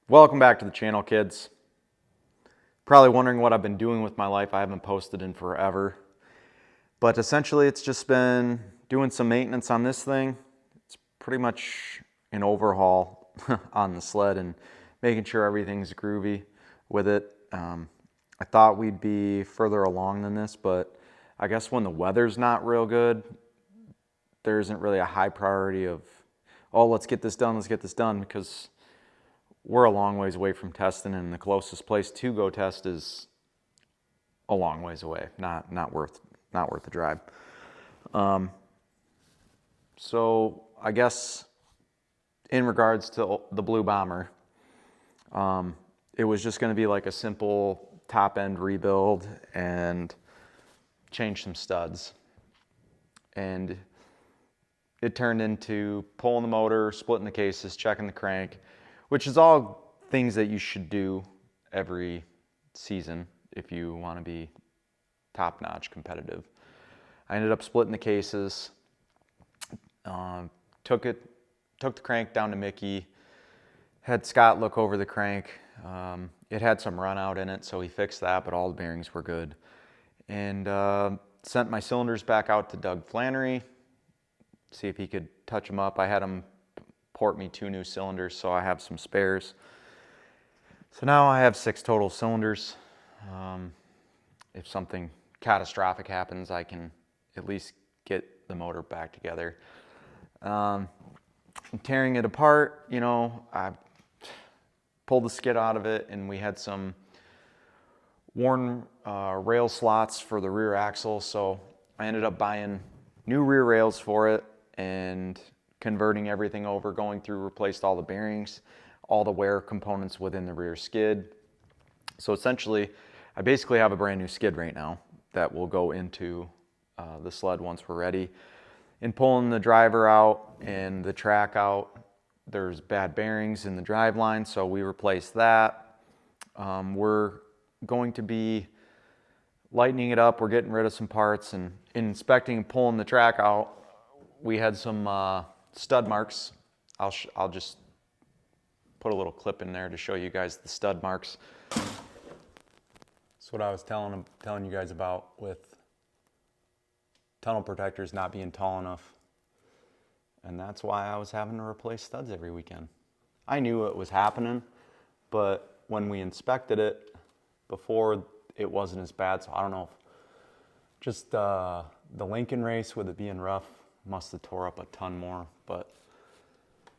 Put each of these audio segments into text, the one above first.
Welcome back to the channel, kids. Probably wondering what I've been doing with my life. I haven't posted in forever. But essentially it's just been doing some maintenance on this thing. It's pretty much an overhaul on the sled and making sure everything's groovy with it. I thought we'd be further along than this, but I guess when the weather's not real good, there isn't really a high priority of, oh, let's get this done, because we're a long ways away from testing, and the closest place to go test is a long ways away. Not worth the drive. So I guess in regards to the Blue Bomber, it was just going to be like a simple top end rebuild and change some studs. And it turned into pulling the motor, splitting the cases, checking the crank, which is all things that you should do every season if you want to be top-notch competitive. I ended up splitting the cases, took the crank down to Mickey, had Scott look over the crank. It had some run out in it, so he fixed that, but all the bearings were good. And sent my cylinders back out to Doug Flannery, see if he could touch them up. I had him port me 2 new cylinders, so I have some spares. So now I have 6 total cylinders. If something catastrophic happens, I can at least get the motor back together. Tearing it apart, you know, I pulled the skid out of it, and we had some worn rail slots for the rear axle, so I ended up buying new rear rails for it and converting everything over, going through, replaced all the bearings, all the wear components within the rear skid. So essentially, I basically have a brand new skid right now that will go into the sled once we're ready. In pulling the driver out and the track out, there's bad bearings in the drive line, so we replaced that. We're going to be lightening it up. We're getting rid of some parts, and in inspecting and pulling the track out, we had some stud marks. I'll just put a little clip in there to show you guys the stud marks. That's what I was telling you guys about with tunnel protectors not being tall enough. And that's why I was having to replace studs every weekend. I knew it was happening, but when we inspected it before, it wasn't as bad. So I don't know if just the Lincoln race, with it being rough, must have tore up a ton more. But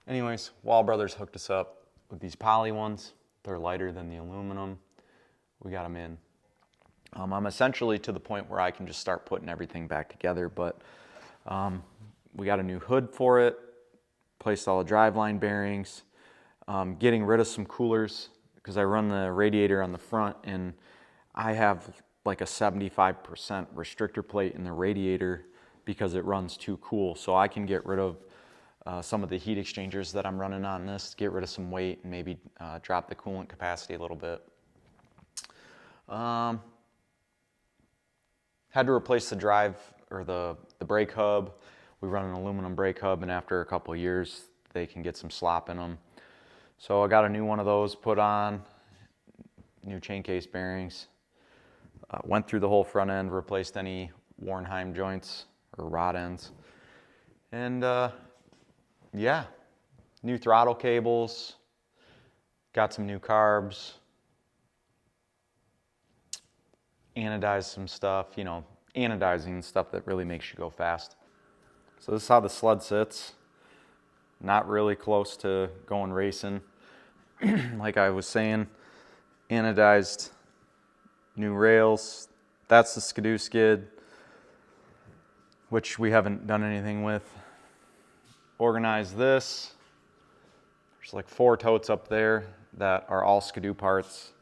anyways, Wall Brothers hooked us up with these poly ones. They're lighter than the aluminum. We got them in. I'm essentially to the point where I can just start putting everything back together, but we got a new hood for it, placed all the driveline bearings, getting rid of some coolers, because I run the radiator on the front, and I have like a 75% restrictor plate in the radiator because it runs too cool. So I can get rid of some of the heat exchangers that I'm running on this, get rid of some weight, and maybe drop the coolant capacity a little bit. Had to replace the drive, or the brake hub. We run an aluminum brake hub, and after a couple of years, they can get some slop in them. So I got a new one of those put on, new chain case bearings. Went through the whole front end, replaced any worn heim joints or rod ends. And yeah, new throttle cables, got some new carbs, anodized some stuff, you know, anodizing stuff that really makes you go fast. So this is how the sled sits. Not really close to going racing. Like I was saying, anodized new rails. That's the Skidoo skid, which we haven't done anything with. Organized this. There's like 4 totes up there that are all Skidoo parts.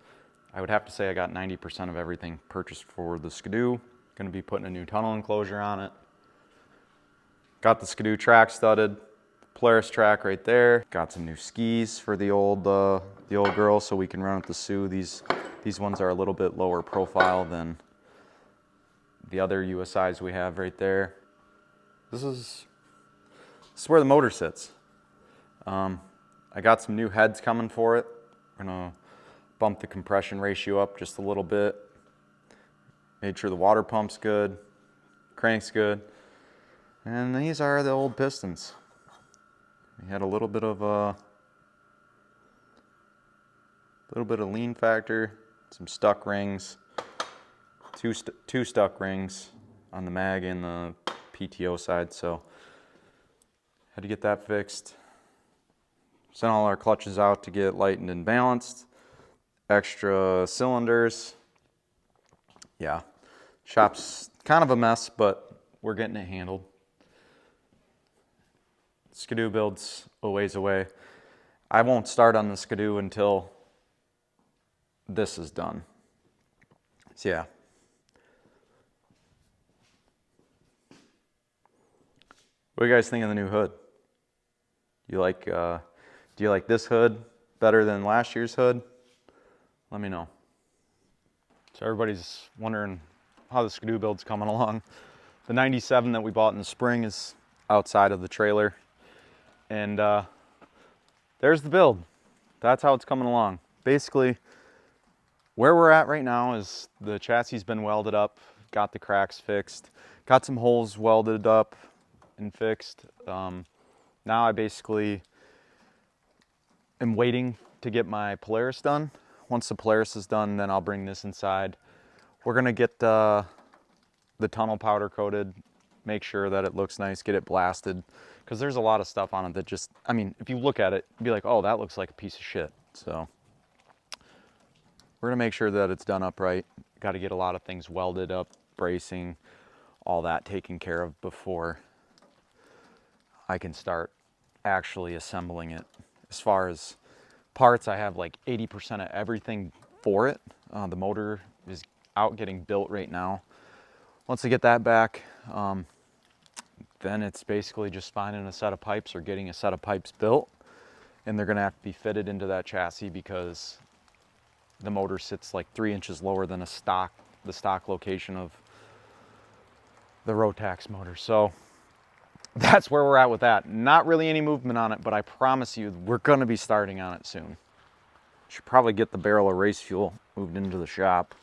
I would have to say I got 90% of everything purchased for the Skidoo. Going to be putting a new tunnel enclosure on it. Got the Skidoo track studded. Polaris track right there. Got some new skis for the old girl, so we can run with the Sioux. These ones are a little bit lower profile than the other USIs we have right there. This is where the motor sits. I got some new heads coming for it. We're gonna bump the compression ratio up just a little bit. Made sure the water pump's good, crank's good. And these are the old pistons. We had a little bit of lean factor, some stuck rings, two stuck rings on the mag and the PTO side, so had to get that fixed. Sent all our clutches out to get lightened and balanced. Extra cylinders. Yeah, shop's kind of a mess, but we're getting it handled. Skidoo build's a ways away. I won't start on the Skidoo until this is done. So yeah. What do you guys think of the new hood? Do you like this hood better than last year's hood? Let me know. So everybody's wondering how the Skidoo build's coming along. The 97 that we bought in the spring is outside of the trailer. And there's the build. That's how it's coming along. Basically, where we're at right now is the chassis has been welded up, got the cracks fixed, got some holes welded up and fixed. Now I basically am waiting to get my Polaris done. Once the Polaris is done, then I'll bring this inside. We're gonna get the tunnel powder coated, make sure that it looks nice, get it blasted, because there's a lot of stuff on it that just, I mean, if you look at it, you'd be like, oh, that looks like a piece of shit. So we're gonna make sure that it's done upright. Got to get a lot of things welded up, bracing, all that taken care of before I can start actually assembling it. As far as parts, I have like 80% of everything for it. The motor is out getting built right now. Once I get that back, then it's basically just finding a set of pipes or getting a set of pipes built, and they're gonna have to be fitted into that chassis because the motor sits like 3 inches lower than the stock location of the Rotax motor. So that's where we're at with that. Not really any movement on it, but I promise you we're gonna be starting on it soon. Should probably get the barrel of race fuel moved into the shop.